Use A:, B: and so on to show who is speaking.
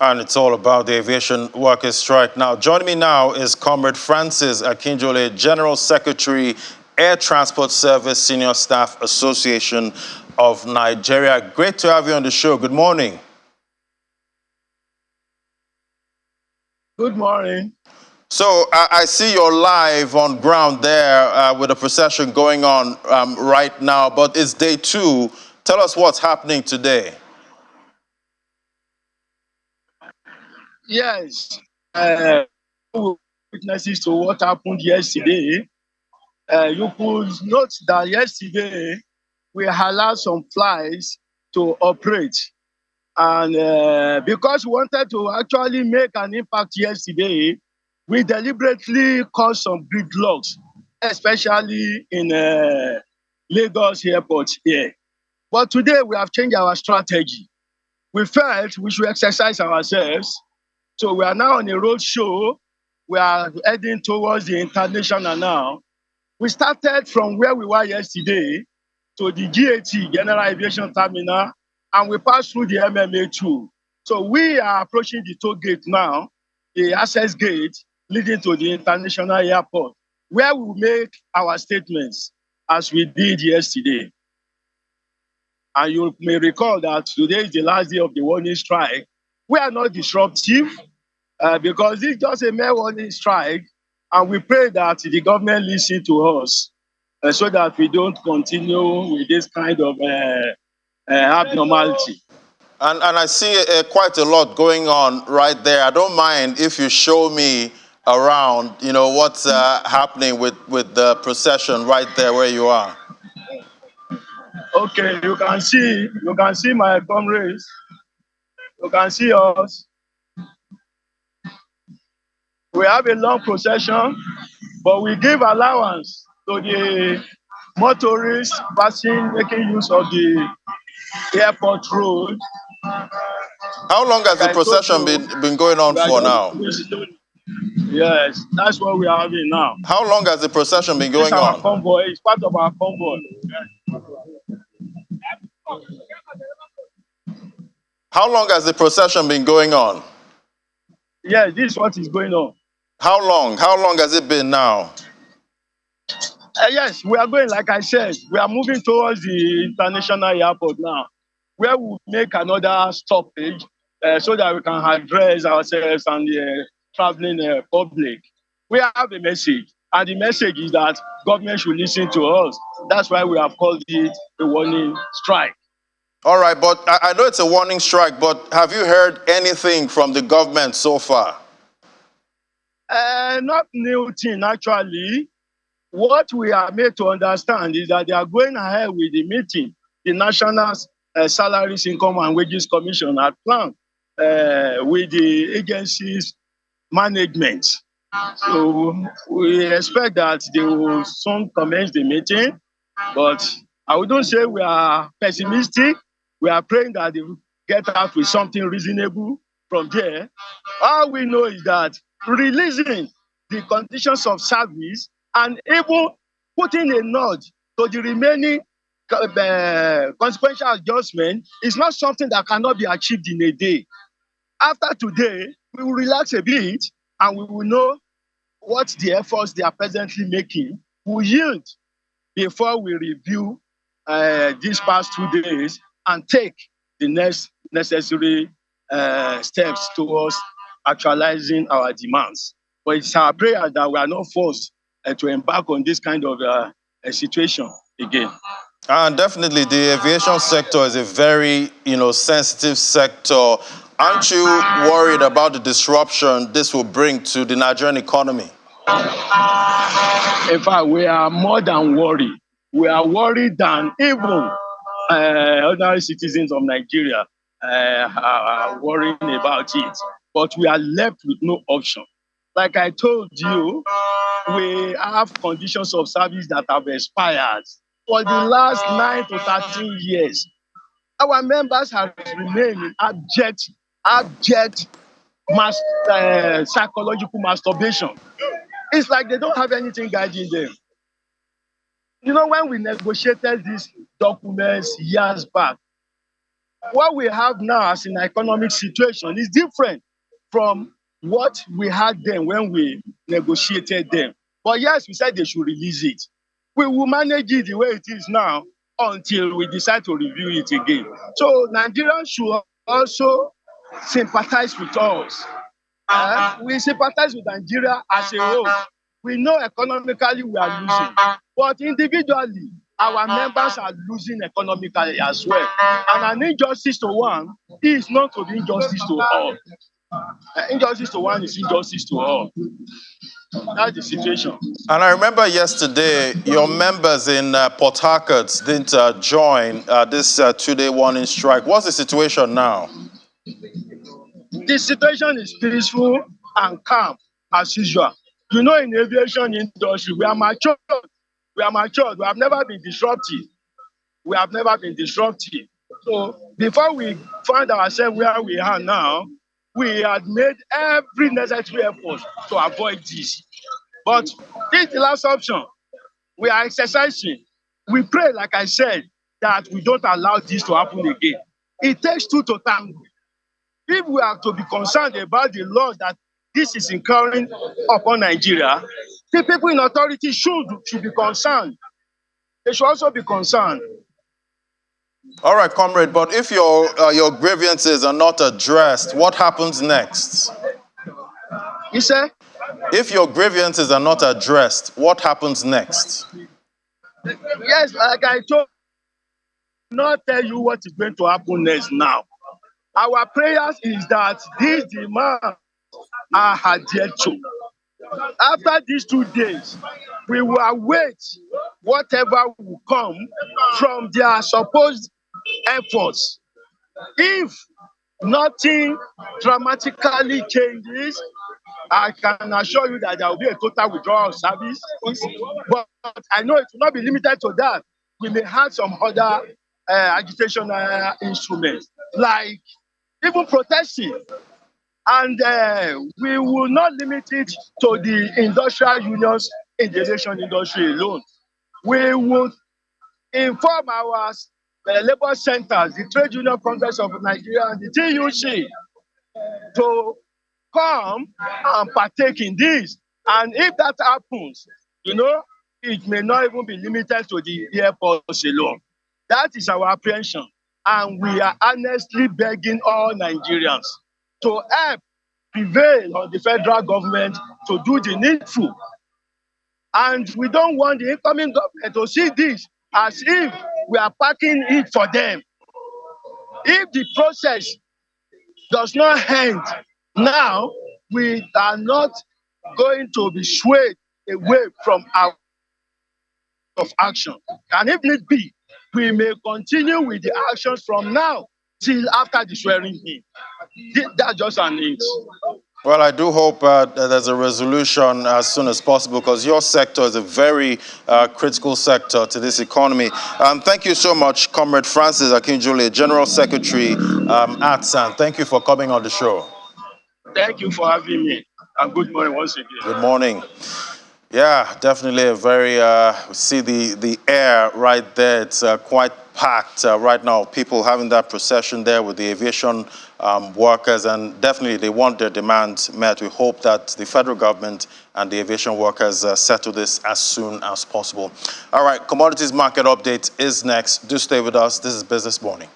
A: And it's all about the aviation workers' strike. Now, joining me now is Comrade Francis Akinjole, General Secretary, Air Transport Service Senior Staff Association of Nigeria. Great to have you on the show. Good morning.
B: Good morning.
A: So I see you're live on ground there with a procession going on right now, but it's day 2. Tell us what's happening today.
B: Yes, witnesses to what happened yesterday. You could note that yesterday we allowed some flights to operate. And because we wanted to actually make an impact yesterday, we deliberately caused some gridlocks, especially in Lagos airport here. But today we have changed our strategy. We felt we should exercise ourselves. So we are now on a road show. We are heading towards the international now. We started from where we were yesterday to the GAT, General Aviation Terminal, and we passed through the MMA too. So we are approaching the toll gate now, the access gate leading to the international airport, where we will make our statements as we did yesterday. And you may recall that today is the last day of the warning strike. We are not disruptive because it's just a mere warning strike. And we pray that the government listen to us so that we don't continue with this kind of abnormality.
A: And I see quite a lot going on right there. I don't mind if you show me around, what's happening with the procession right there where you are.
B: Okay, you can see my comrades. You can see us. We have a long procession, but we give allowance to the motorists making use of the airport road.
A: How long has the procession been going on for now?
B: Yes, that's what we are having now.
A: How long has the procession been going on?
B: Convoy. It's part of our convoy.
A: How long has the procession been going on?
B: Yes, this is what is going on.
A: How long? How long has it been now?
B: Yes, we are going, like I said, we are moving towards the international airport now, where we will make another stoppage so that we can address ourselves and the traveling public. We have a message, and the message is that government should listen to us. That's why we have called it a warning strike.
A: All right, but I know it's a warning strike, but have you heard anything from the government so far?
B: Not new thing, actually. What we are made to understand is that they are going ahead with the meeting. The National Salaries, Income and Wages Commission had planned with the agency's management. So we expect that they will soon commence the meeting, but I wouldn't say we are pessimistic. We are praying that they will get out with something reasonable from there. All we know is that releasing the conditions of service and even putting a nod to the remaining consequential adjustment is not something that cannot be achieved in a day. After today, we will relax a bit and we will know what the efforts they are presently making will yield before we review these past 2 days and take the next necessary steps towards actualizing our demands. But it's our prayer that we are not forced to embark on this kind of situation again.
A: And definitely, the aviation sector is a very, sensitive sector. Aren't you worried about the disruption this will bring to the Nigerian economy?
B: In fact, we are more than worried. We are worried than even ordinary citizens of Nigeria are worrying about it. But we are left with no option. Like I told you, we have conditions of service that have expired for the last 9 to 13 years. Our members have remained in abject psychological masturbation. It's like they don't have anything guiding them. When we negotiated these documents years back, What we have now as an economic situation is different from what we had then when we negotiated them. But yes, we said they should release it. We will manage it the way it is now until we decide to review it again. So Nigerians should also sympathize with us. We sympathize with Nigeria as a whole. We know economically we are losing, but individually, our members are losing economically as well. And an injustice to one is not to be injustice to all. Injustice to one is injustice to all. That's the situation.
A: And I remember yesterday, your members in Port Harcourt didn't join this two-day warning strike. What's the situation now?
B: The situation is peaceful and calm as usual. You know, in the aviation industry, we are matured. We are matured. We have never been disruptive. We have never been disruptive. So before we find ourselves where we are now, we had made every necessary effort to avoid this. But this is the last option. We are exercising. We pray, like I said, that we don't allow this to happen again. It takes two to tango. If we are to be concerned about the laws that this is incurring upon Nigeria, the people in authority should be concerned. They should also be concerned.
A: All right, comrade, but if your grievances are not addressed, what happens next?
B: You say?
A: If your grievances are not addressed, what happens next?
B: Yes, like I told you, not tell you what is going to happen next now. Our prayers is that these demands are adhered to. After these 2 days, we will await whatever will come from their supposed efforts. If nothing dramatically changes, I can assure you that there will be a total withdrawal of service. But I know it will not be limited to that. We may have some other agitation instruments, like even protesting. And we will not limit it to the industrial unions in the aviation industry alone. We will inform our labor centers, the Trade Union Congress of Nigeria and the TUC to come and partake in this. And if that happens, it may not even be limited to the airports alone. That is our apprehension. And we are honestly begging all Nigerians to help prevail on the federal government to do the needful. And we don't want the incoming government to see this as if we are packing it for them. If the process does not end now, we are not going to be swayed away from our of action. And if need be, we may continue with the actions from now till after the swearing in. That's just an hint.
A: Well, I do hope that there's a resolution as soon as possible, because your sector is a very critical sector to this economy. Thank you so much, Comrade Francis Akinjole, General Secretary at SAN. Thank you for coming on the show.
B: Thank you for having me, and good morning once again.
A: Good morning. Yeah, definitely a very, see the air right there. It's quite packed right now. People having that procession there with the aviation workers, and definitely they want their demands met. We hope that the federal government and the aviation workers settle this as soon as possible. All right, commodities market update is next. Do stay with us. This is Business Morning.